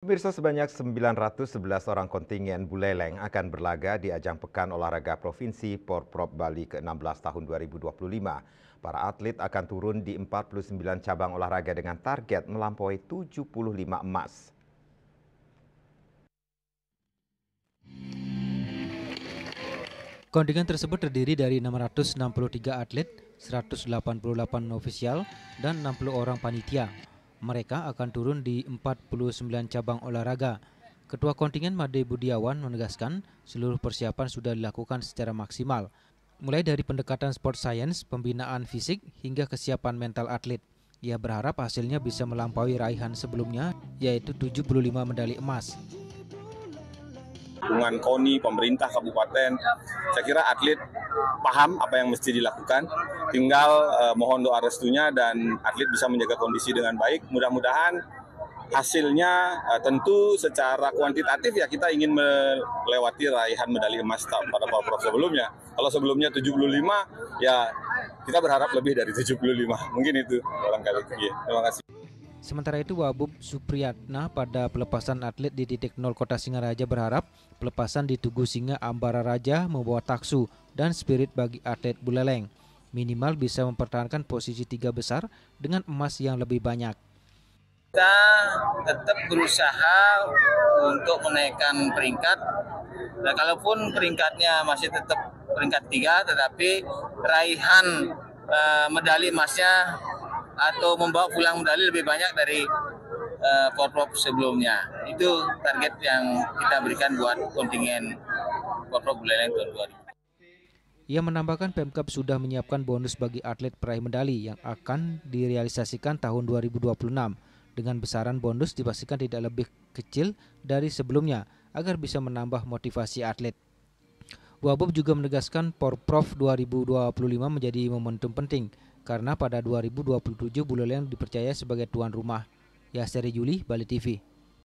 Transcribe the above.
Pemirsa, sebanyak 911 orang kontingen Buleleng akan berlaga di ajang Pekan Olahraga Provinsi Porprov Bali ke-16 tahun 2025. Para atlet akan turun di 49 cabang olahraga dengan target melampaui 75 emas. Kontingen tersebut terdiri dari 663 atlet, 188 ofisial, dan 60 orang panitia. Mereka akan turun di 49 cabang olahraga. Ketua kontingen Made Budiawan menegaskan seluruh persiapan sudah dilakukan secara maksimal, mulai dari pendekatan sport science, pembinaan fisik, hingga kesiapan mental atlet. Ia berharap hasilnya bisa melampaui raihan sebelumnya, yaitu 75 medali emas. Dukungan KONI, pemerintah kabupaten, saya kira atlet paham apa yang mesti dilakukan. Tinggal mohon doa restunya dan atlet bisa menjaga kondisi dengan baik. Mudah-mudahan hasilnya tentu secara kuantitatif ya kita ingin melewati raihan medali emas pada Porprov sebelumnya. Kalau sebelumnya 75 ya kita berharap lebih dari 75. Mungkin itu barangkali. Ya, terima kasih. Sementara itu, Wabub Supriyatna pada pelepasan atlet di titik 0 Kota Singaraja berharap pelepasan di Tugu Singa Ambara Raja membawa taksu dan spirit bagi atlet Buleleng. Minimal bisa mempertahankan posisi 3 besar dengan emas yang lebih banyak. Kita tetap berusaha untuk menaikkan peringkat. Nah, kalaupun peringkatnya masih tetap peringkat 3, tetapi raihan medali emasnya atau membawa pulang medali lebih banyak dari Porprov sebelumnya. Itu target yang kita berikan buat kontingen Porprov Buleleng tahun 2000. Ia menambahkan Pemkab sudah menyiapkan bonus bagi atlet peraih medali yang akan direalisasikan tahun 2026. Dengan besaran bonus dipastikan tidak lebih kecil dari sebelumnya agar bisa menambah motivasi atlet. Wabub juga menegaskan Porprov 2025 menjadi momentum penting karena pada 2027 Buleleng dipercaya sebagai tuan rumah. Yaseri Juli, Bali TV.